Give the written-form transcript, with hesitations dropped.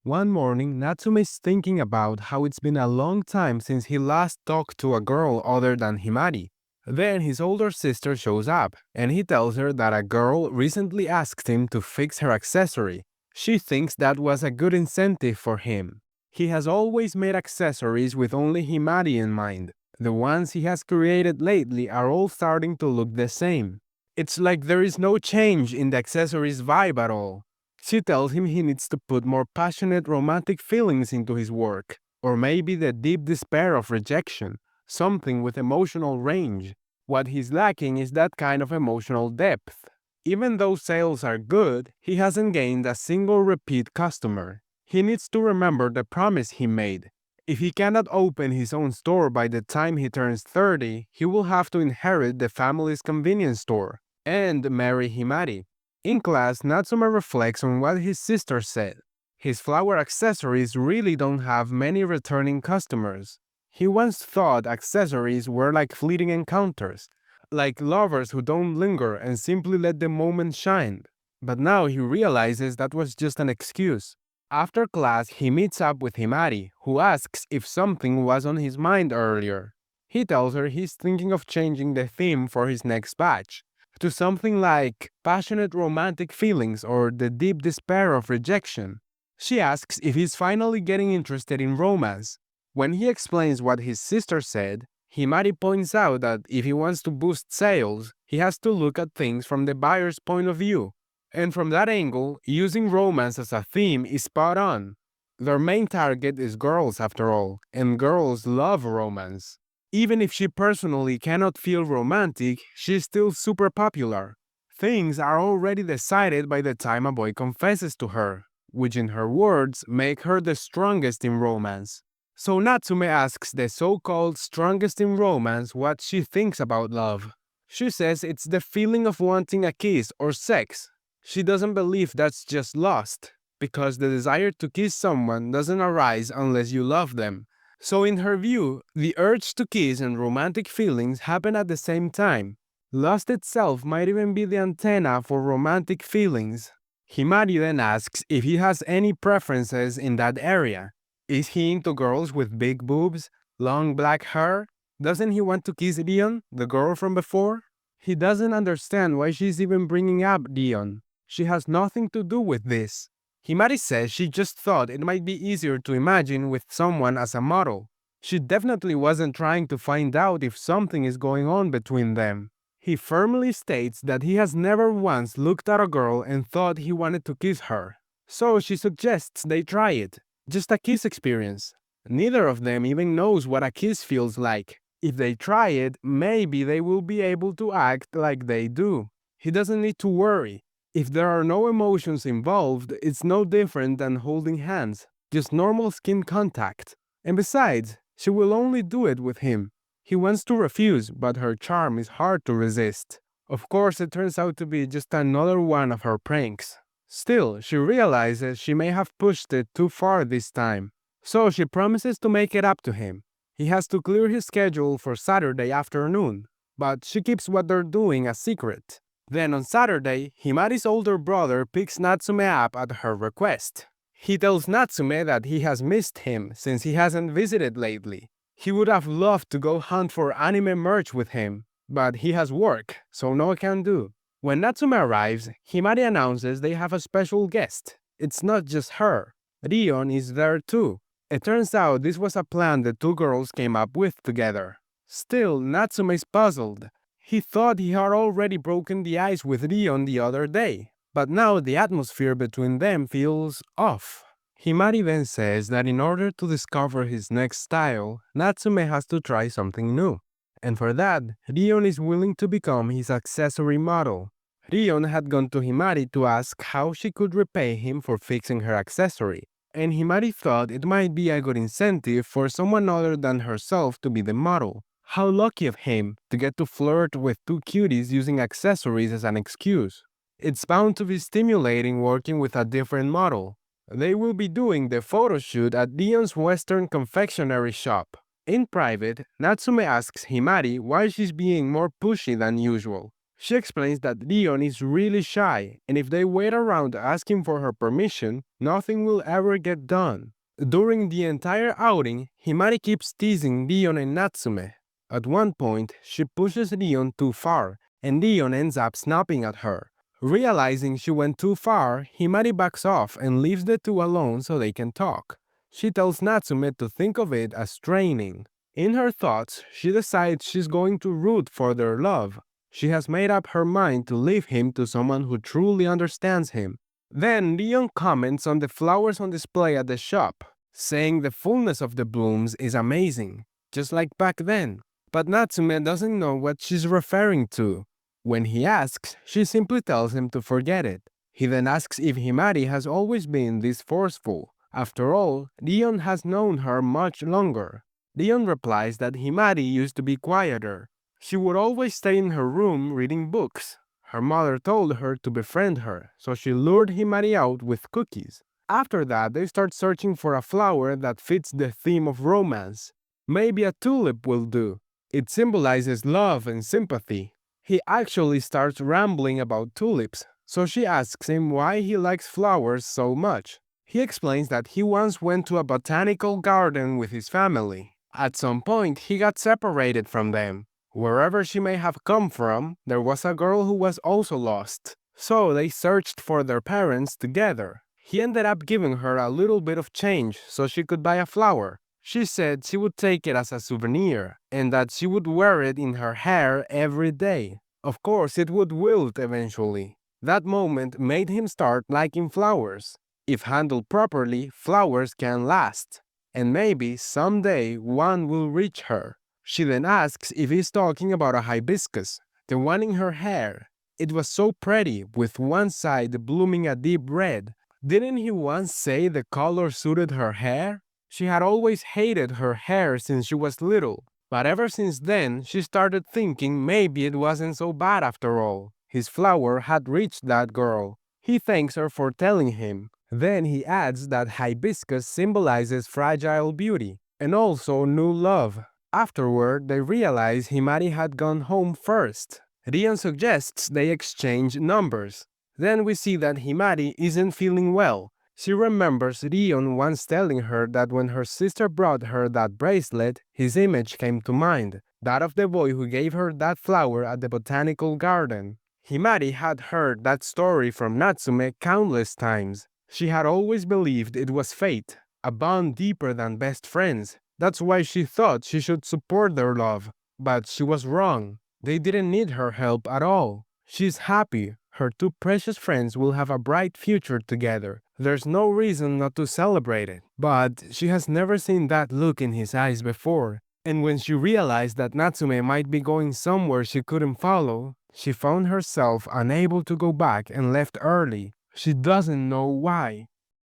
One morning, Natsume is thinking about how it's been a long time since he last talked to a girl other than Himari. Then his older sister shows up, and he tells her that a girl recently asked him to fix her accessory. She thinks that was a good incentive for him. He has always made accessories with only Himari in mind. The ones he has created lately are all starting to look the same. It's like there is no change in the accessories vibe at all. She tells him he needs to put more passionate romantic feelings into his work, or maybe the deep despair of rejection, something with emotional range. What he's lacking is that kind of emotional depth. Even though sales are good, he hasn't gained a single repeat customer. He needs to remember the promise he made. If he cannot open his own store by the time he turns 30, he will have to inherit the family's convenience store and marry Himari. In class, Natsume reflects on what his sister said. His flower accessories really don't have many returning customers. He once thought accessories were like fleeting encounters, like lovers who don't linger and simply let the moment shine. But now he realizes that was just an excuse. After class, he meets up with Himari, who asks if something was on his mind earlier. He tells her he's thinking of changing the theme for his next batch to something like passionate romantic feelings or the deep despair of rejection. She asks if he's finally getting interested in romance. When he explains what his sister said, Himari points out that if he wants to boost sales, he has to look at things from the buyer's point of view. And from that angle, using romance as a theme is spot on. Their main target is girls after all, and girls love romance. Even if she personally cannot feel romantic, she's still super popular. Things are already decided by the time a boy confesses to her, which in her words make her the strongest in romance. So Natsume asks the so-called strongest in romance what she thinks about love. She says it's the feeling of wanting a kiss or sex. She doesn't believe that's just lust, because the desire to kiss someone doesn't arise unless you love them. So in her view, the urge to kiss and romantic feelings happen at the same time. Lust itself might even be the antenna for romantic feelings. Himari then asks if he has any preferences in that area. Is he into girls with big boobs, long black hair? Doesn't he want to kiss Dion, the girl from before? He doesn't understand why she's even bringing up Dion. She has nothing to do with this. Himari says she just thought it might be easier to imagine with someone as a model. She definitely wasn't trying to find out if something is going on between them. He firmly states that he has never once looked at a girl and thought he wanted to kiss her. So she suggests they try it. Just a kiss experience. Neither of them even knows what a kiss feels like. If they try it, maybe they will be able to act like they do. He doesn't need to worry. If there are no emotions involved, it's no different than holding hands, just normal skin contact. And besides, she will only do it with him. He wants to refuse, but her charm is hard to resist. Of course, it turns out to be just another one of her pranks. Still, she realizes she may have pushed it too far this time. So she promises to make it up to him. He has to clear his schedule for Saturday afternoon, but she keeps what they're doing a secret. Then on Saturday, Himari's older brother picks Natsume up at her request. He tells Natsume that he has missed him since he hasn't visited lately. He would have loved to go hunt for anime merch with him, but he has work, so no can do. When Natsume arrives, Himari announces they have a special guest. It's not just her. Rion is there too. It turns out this was a plan the two girls came up with together. Still, Natsume is puzzled. He thought he had already broken the ice with Rion the other day, but now the atmosphere between them feels off. Himari then says that in order to discover his next style, Natsume has to try something new. And for that, Rion is willing to become his accessory model. Rion had gone to Himari to ask how she could repay him for fixing her accessory, and Himari thought it might be a good incentive for someone other than herself to be the model. How lucky of him to get to flirt with two cuties using accessories as an excuse. It's bound to be stimulating working with a different model. They will be doing the photo shoot at Dion's Western confectionery shop. In private, Natsume asks Himari why she's being more pushy than usual. She explains that Leon is really shy, and if they wait around asking for her permission, nothing will ever get done. During the entire outing, Himari keeps teasing Leon and Natsume. At one point, she pushes Leon too far, and Leon ends up snapping at her. Realizing she went too far, Himari backs off and leaves the two alone so they can talk. She tells Natsume to think of it as training. In her thoughts, she decides she's going to root for their love. She has made up her mind to leave him to someone who truly understands him. Then Leon comments on the flowers on display at the shop, saying the fullness of the blooms is amazing, just like back then. But Natsume doesn't know what she's referring to. When he asks, she simply tells him to forget it. He then asks if Himari has always been this forceful. After all, Leon has known her much longer. Leon replies that Himari used to be quieter. She would always stay in her room reading books. Her mother told her to befriend her, so she lured Himari out with cookies. After that, they start searching for a flower that fits the theme of romance. Maybe a tulip will do. It symbolizes love and sympathy. He actually starts rambling about tulips, so she asks him why he likes flowers so much. He explains that he once went to a botanical garden with his family. At some point, he got separated from them. Wherever she may have come from, there was a girl who was also lost. So they searched for their parents together. He ended up giving her a little bit of change so she could buy a flower. She said she would take it as a souvenir and that she would wear it in her hair every day. Of course, it would wilt eventually. That moment made him start liking flowers. If handled properly, flowers can last. And maybe someday one will reach her. She then asks if he's talking about a hibiscus, the one in her hair. It was so pretty, with one side blooming a deep red. Didn't he once say the color suited her hair? She had always hated her hair since she was little, but ever since then she started thinking maybe it wasn't so bad after all. His flower had reached that girl. He thanks her for telling him. Then he adds that hibiscus symbolizes fragile beauty and also new love. Afterward, they realize Himari had gone home first. Rion suggests they exchange numbers. Then we see that Himari isn't feeling well. She remembers Rion once telling her that when her sister brought her that bracelet, his image came to mind, that of the boy who gave her that flower at the botanical garden. Himari had heard that story from Natsume countless times. She had always believed it was fate, a bond deeper than best friends. That's why she thought she should support their love. But she was wrong. They didn't need her help at all. She's happy. Her two precious friends will have a bright future together. There's no reason not to celebrate it. But she has never seen that look in his eyes before. And when she realized that Natsume might be going somewhere she couldn't follow, she found herself unable to go back and left early. She doesn't know why.